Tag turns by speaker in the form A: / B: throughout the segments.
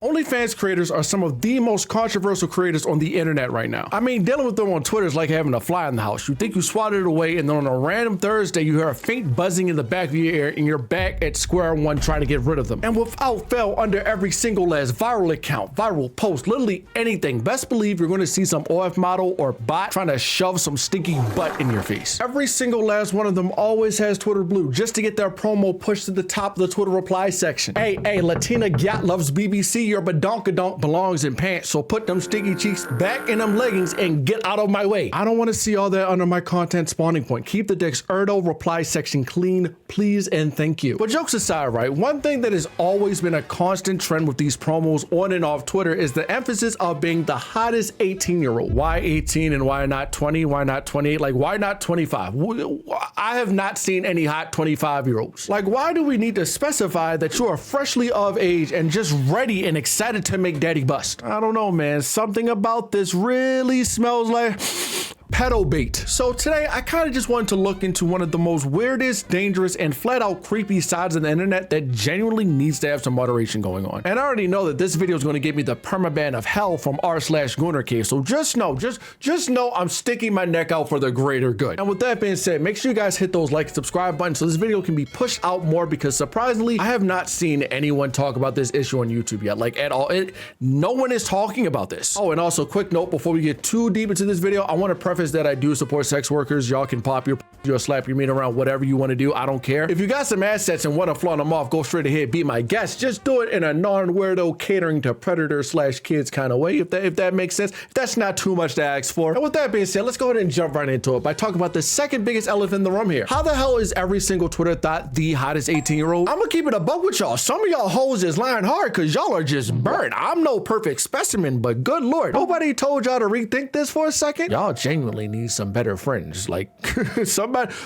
A: OnlyFans creators are some of the most controversial creators on the internet right now. I mean, dealing with them on Twitter is like having a fly in the house. You think you swatted it away, and then on a random Thursday, you hear a faint buzzing in the back of your ear, and you're back at square one trying to get rid of them. And without fail, under every single last viral account, viral post, literally anything, best believe you're going to see some OF model or bot trying to shove some stinky butt in your face. Every single last one of them always has Twitter blue just to get their promo pushed to the top of the Twitter reply section. Hey, Latina Gat loves BBC. Your badonkadonk belongs in pants, so put them sticky cheeks back in them leggings and get out of my way. I don't want to see all that under my content spawning point. Keep the Dick's Erdo reply section clean, please and thank you. But jokes aside, right, one thing that has always been a constant trend with these promos on and off Twitter is the emphasis of being the hottest 18-year-old. Why 18 and why not 20? Why not 28? Like, why not 25? I have not seen any hot 25-year-olds. Like, why do we need to specify that you are freshly of age and just ready and excited to make daddy bust? I don't know, man. Something about this really smells like pedo bait. So today I kind of just wanted to look into one of the most weirdest, dangerous, and flat out creepy sides of the internet that genuinely needs to have some moderation going on. And I already know that this video is going to give me the permaban of hell from r/Gooner Cave. So just know I'm sticking my neck out for the greater good. And with that being said, make sure you guys hit those like and subscribe buttons so this video can be pushed out more, because surprisingly, I have not seen anyone talk about this issue on YouTube yet, like at all. No one is talking about this. Oh, and also quick note before we get too deep into this video, I want to preface that I do support sex workers. Y'all can pop your or slap your meat around, whatever you want to do. I don't care. If you got some assets and want to flaunt them off, go straight ahead, be my guest. Just do it in a non-weirdo catering to predator/kids kind of way, if that makes sense. If that's not too much to ask for. And with that being said, let's go ahead and jump right into it by talking about the second biggest elephant in the room here. How the hell is every single Twitter thought the hottest 18-year-old? I'm gonna keep it a buck with y'all. Some of y'all hoes is lying hard because y'all are just burnt. I'm no perfect specimen, but good lord, nobody told y'all to rethink this for a second? Y'all genuinely need some better friends. Like,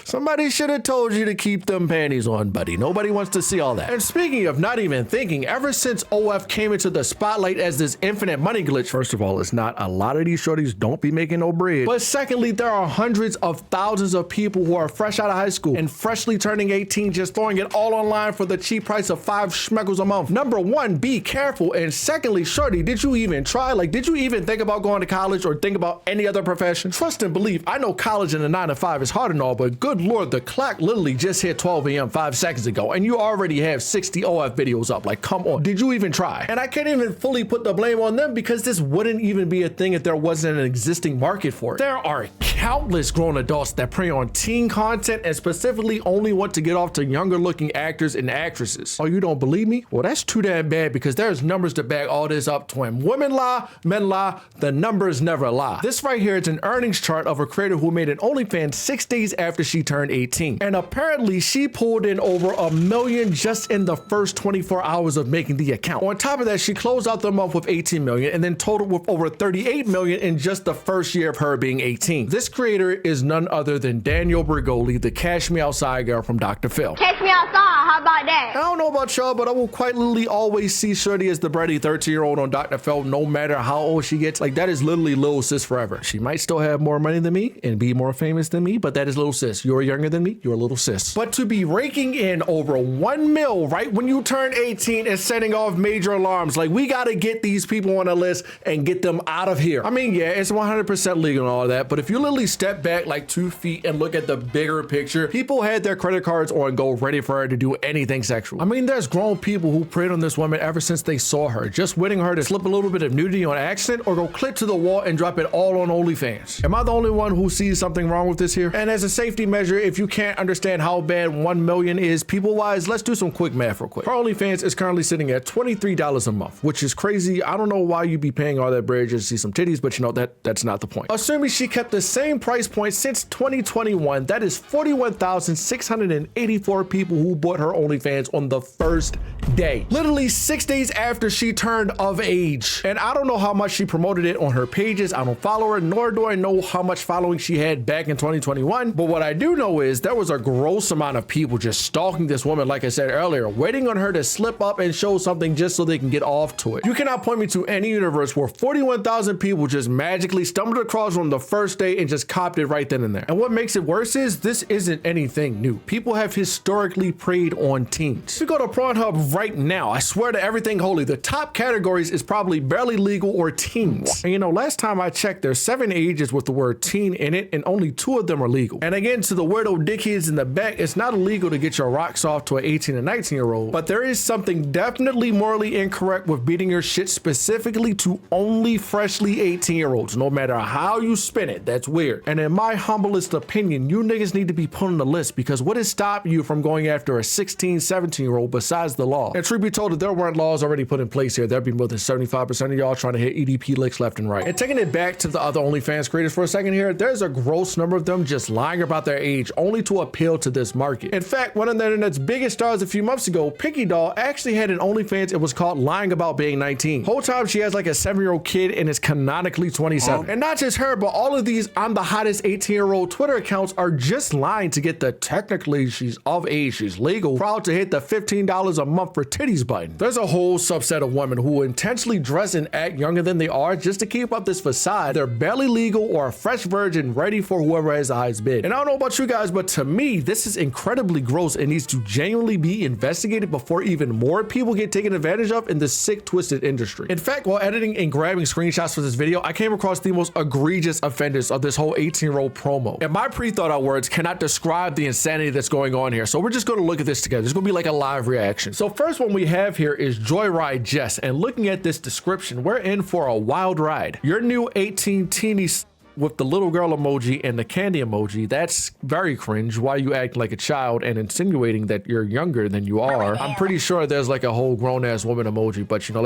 A: somebody should have told you to keep them panties on, buddy. Nobody wants to see all that. And speaking of not even thinking, ever since OF came into the spotlight as this infinite money glitch, first of all, it's not a lot of these shorties don't be making no bread. But secondly, there are hundreds of thousands of people who are fresh out of high school and freshly turning 18, just throwing it all online for the cheap price of 5 schmeckles a month. Number one, be careful. And secondly, shorty, did you even try? Like, did you even think about going to college or think about any other profession? Trust and believe, I know college and a 9 to 5 is hard and all, but good lord, the clock literally just hit 12 a.m. 5 seconds ago, and you already have 60 OF videos up. Like, come on, did you even try? And I can't even fully put the blame on them, because this wouldn't even be a thing if there wasn't an existing market for it. There are countless grown adults that prey on teen content and specifically only want to get off to younger looking actors and actresses. Oh, you don't believe me? Well, that's too damn bad, because there's numbers to back all this up, twin. Women lie, men lie, the numbers never lie. This right here is an earnings chart of a creator who made an OnlyFans 6 days after she turned 18. And apparently she pulled in over $1 million just in the first 24 hours of making the account. On top of that, she closed out the month with 18 million and then totaled with over 38 million in just the first year of her being 18. This creator is none other than Danielle Bregoli, the Cash Me Outside girl from Dr. Phil.
B: Catch me outside, how about that?
A: I don't know about y'all, but I will quite literally always see Shorty as the bratty 13-year-old on Dr. Phil, no matter how old she gets. Like, that is literally little sis forever. She might still have more money than me and be more famous than me, but that is little sis. You're younger than me, you're a little sis. But to be raking in over 1 mil right when you turn 18 is setting off major alarms. Like, we gotta get these people on a list and get them out of here. I mean, yeah, it's 100% legal and all that, but if you literally step back like 2 feet and look at the bigger picture, people had their credit cards on go ready for her to do anything sexual. I mean, there's grown people who preyed on this woman ever since they saw her, just waiting her to slip a little bit of nudity on accident or go clip to the wall and drop it all on OnlyFans. Am I the only one who sees something wrong with this here? And as a safety measure, if you can't understand how bad 1 million is people-wise, let's do some quick math real quick. Her OnlyFans is currently sitting at $23 a month, which is crazy. I don't know why you'd be paying all that bread just to see some titties, but you know, that's not the point. Assuming she kept the same price point since 2021, that is 41,684 people who bought her OnlyFans on the first day. Literally 6 days after she turned of age. And I don't know how much she promoted it on her pages. I don't follow her, nor do I know how much following she had back in 2021. But what I do know is there was a gross amount of people just stalking this woman, like I said earlier, waiting on her to slip up and show something just so they can get off to it. You cannot point me to any universe where 41,000 people just magically stumbled across on the first day and just copped it right then and there. And what makes it worse is this isn't anything new. People have historically preyed made on teens. If you go to Pornhub right now, I swear to everything holy, the top categories is probably barely legal or teens. And you know, last time I checked, there's 7 ages with the word teen in it, and only 2 of them are legal. And again, to the weirdo dickheads in the back, it's not illegal to get your rocks off to an 18 and 19-year-old, but there is something definitely morally incorrect with beating your shit specifically to only freshly 18-year-olds, no matter how you spin it. That's weird. And in my humblest opinion, you niggas need to be put on the list, because what is stopping you from going after a 16, 17-year-old besides the law? And truth be told, if there weren't laws already put in place here, there'd be more than 75% of y'all trying to hit EDP licks left and right. And taking it back to the other OnlyFans creators for a second here, there's a gross number of them just lying about their age only to appeal to this market. In fact, one of the internet's biggest stars a few months ago, pinkydoll, actually had an OnlyFans. It was called Lying About Being 19. Whole time she has like a 7-year-old kid and is canonically 27. And not just her, but all of these I'm the hottest 18-year-old Twitter accounts are just lying to get the technically she's of age, she's legal, proud to hit the $15 a month for titties button. There's a whole subset of women who intentionally dress and act younger than they are just to keep up this facade. They're barely legal or a fresh virgin ready for whoever has the highest bid. And I don't know about you guys, but to me, this is incredibly gross and needs to genuinely be investigated before even more people get taken advantage of in this sick, twisted industry. In fact, while editing and grabbing screenshots for this video, I came across the most egregious offenders of this whole 18-year-old promo. And my pre-thought out words cannot describe the insanity that's going on here. So we're just going to look at this together. It's going to be like a live reaction. So first one we have here is Joyride Jess. And looking at this description, we're in for a wild ride. Your new 18 teenies with the little girl emoji and the candy emoji, that's very cringe. Why you act like a child and insinuating that you're younger than you are? I'm pretty sure there's like a whole grown-ass woman emoji, but you know,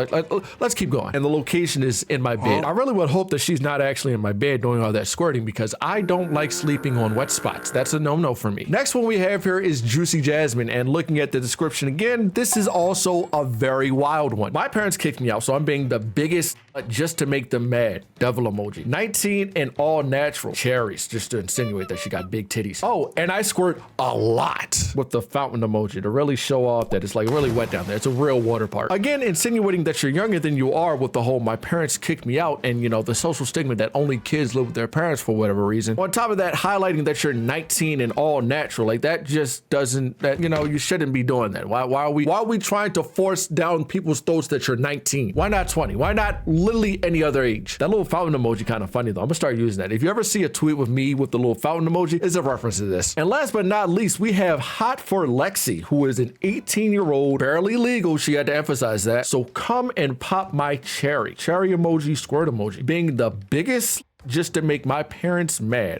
A: let's keep going. And the location is in my bed. I really would hope that she's not actually in my bed doing all that squirting, because I don't like sleeping on wet spots. That's a no-no for me. Next one we have here is Juicy Jasmine, and looking at the description again, this is also a very wild one. My parents kicked me out, so I'm being the biggest just to make them mad. Devil emoji. 19 and all natural cherries, just to insinuate that she got big titties. Oh, and I squirt a lot with the fountain emoji to really show off that it's like really wet down there. It's a real water park. Again, insinuating that you're younger than you are with the whole my parents kicked me out and, you know, the social stigma that only kids live with their parents for whatever reason. On top of that, highlighting that you're 19 and all natural, like that just doesn't, that, you know, you shouldn't be doing that. Why are we trying to force down people's throats that you're 19? Why not 20? Why not literally any other age? That little fountain emoji kind of funny though. I'm gonna start using that. If you ever see a tweet with me with the little fountain emoji, it's a reference to this. And last but not least, we have Hot for Lexi, who is an 18-year-old, barely legal. She had to emphasize that. So come and pop my cherry. Cherry emoji, squirt emoji. Being the biggest just to make my parents mad.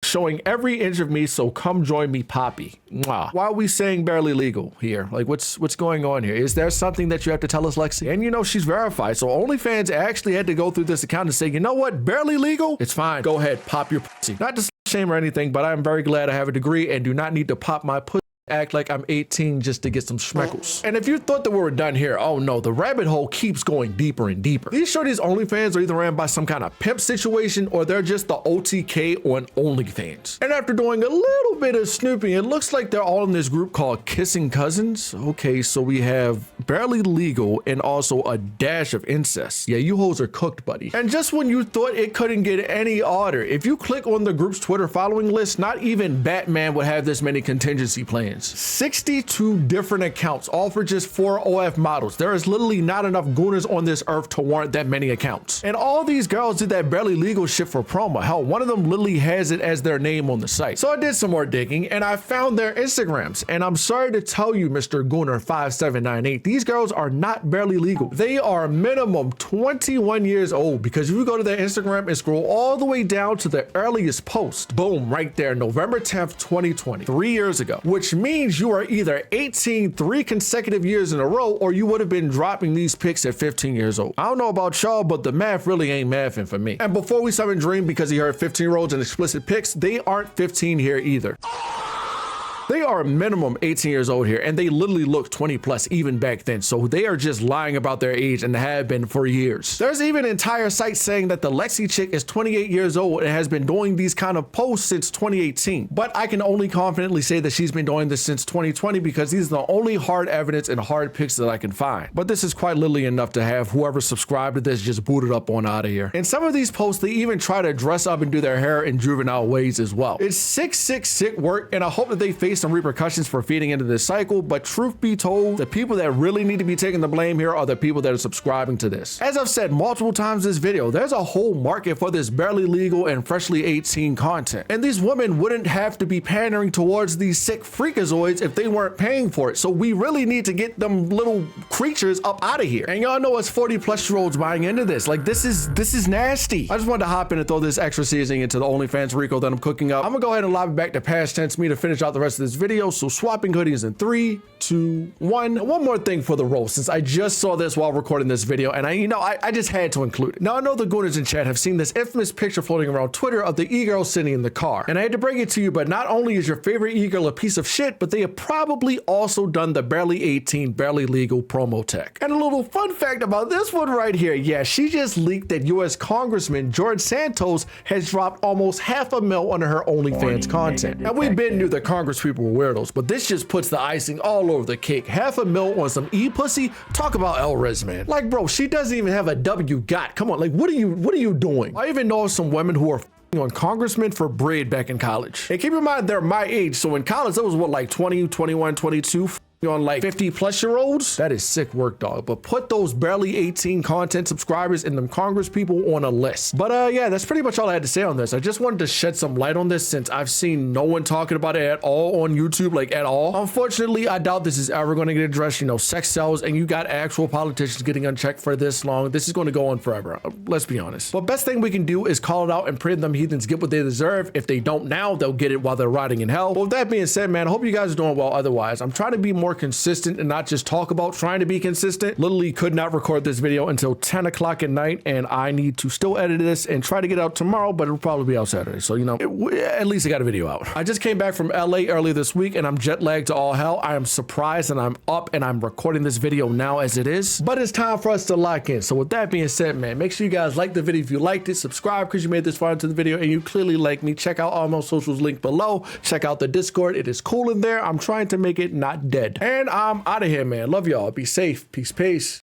A: Showing every inch of me, so come join me, Poppy. Mwah. Why are we saying barely legal here? Like, what's going on here? Is there something that you have to tell us, Lexi? And you know, she's verified, so OnlyFans actually had to go through this account and say, you know what, barely legal? It's fine. Go ahead, pop your pussy. Not to shame or anything, but I'm very glad I have a degree and do not need to pop my pussy. Act like I'm 18 just to get some schmeckles. And if you thought that we were done here, oh no, the rabbit hole keeps going deeper and deeper. These shorties OnlyFans are either ran by some kind of pimp situation or they're just the OTK on OnlyFans. And after doing a little bit of snooping, it looks like they're all in this group called Kissing Cousins. Okay, so we have barely legal and also a dash of incest. Yeah, you hoes are cooked, buddy. And just when you thought it couldn't get any odder, if you click on the group's Twitter following list, not even Batman would have this many contingency plans. 62 different accounts, all for just 4 OF models. There is literally not enough gooners on this earth to warrant that many accounts. And all these girls did that barely legal shit for promo. Hell, one of them literally has it as their name on the site. So I did some more digging and I found their Instagrams. And I'm sorry to tell you, Mr. Gooner 5798, these girls are not barely legal. They are minimum 21 years old, because if you go to their Instagram and scroll all the way down to the earliest post, boom, right there, November 10th, 2020, 3 years ago, which means you are either 18 3 consecutive years in a row, or you would have been dropping these pics at 15 years old. I don't know about y'all, but the math really ain't mathing for me. And before we summon Dream because he heard 15-year-olds and explicit pics, they aren't 15 here either. They are minimum 18 years old here, and they literally look 20 plus even back then. So they are just lying about their age and have been for years. There's even entire sites saying that the Lexi chick is 28 years old and has been doing these kind of posts since 2018. But I can only confidently say that she's been doing this since 2020 because these are the only hard evidence and hard pics that I can find. But this is quite literally enough to have whoever subscribed to this just booted up on out of here. In some of these posts, they even try to dress up and do their hair in juvenile ways as well. It's sick work, and I hope that they face face some repercussions for feeding into this cycle, but truth be told, the people that really need to be taking the blame here are the people that are subscribing to this. As I've said multiple times in this video, there's a whole market for this barely legal and freshly 18 content. And these women wouldn't have to be pandering towards these sick freakazoids if they weren't paying for it. So we really need to get them little creatures up out of here. And y'all know it's 40+ buying into this. Like, this is nasty. I just wanted to hop in and throw this extra seasoning into the OnlyFans Rico that I'm cooking up. I'm gonna go ahead and lob it back to past tense me to finish out the rest of this video. So swapping hoodies in 3, 2, 1. One more thing for the roast, since I just saw this while recording this video, and I just had to include it. Now I know the gooners in chat have seen this infamous picture floating around Twitter of the e-girl sitting in the car. And I had to bring it to you, but not only is your favorite e-girl a piece of shit, but they have probably also done the barely 18, barely legal promo tech. And a little fun fact about this one right here. Yeah, she just leaked that US Congressman George Santos has dropped almost $500,000 on her OnlyFans content. Now we've been knew that Congress people were weirdos, but this just puts the icing all over the cake. $500,000 on some e-pussy? Talk about L-Riz, man. Like, bro, she doesn't even have a W-got. Come on, like, what are you doing? I even know some women who are on congressmen for bread back in college. And keep in mind, they're my age. So in college, that was what, like 20, 21, 22, on like 50+-year-olds. That is sick work, dog. But put those barely 18 content subscribers and them Congress people on a list. But yeah, that's pretty much all I had to say on this. I just wanted to shed some light on this since I've seen no one talking about it at all on YouTube, like at all. Unfortunately, I doubt this is ever going to get addressed. You know, sex sells, and you got actual politicians getting unchecked for this long. This is going to go on forever. Let's be honest. But best thing we can do is call it out and pray them heathens get what they deserve. If they don't now, they'll get it while they're rotting in hell. But with that being said, man, I hope you guys are doing well otherwise. I'm trying to be more consistent and not just talk about trying to be consistent. Literally could not record this video until 10 o'clock at night, and I need to still edit this and try to get out tomorrow, but it'll probably be out Saturday. So, you know, at least I got a video out. I just came back from LA earlier this week and I'm jet lagged to all hell. I am surprised and I'm up and I'm recording this video now as it is, but it's time for us to lock in. So with that being said, man, make sure you guys like the video if you liked it, subscribe because you made this far into the video and you clearly like me. Check out all my socials linked below. Check out the Discord. It is cool in there. I'm trying to make it not dead. And I'm out of here, man. Love y'all. Be safe. Peace.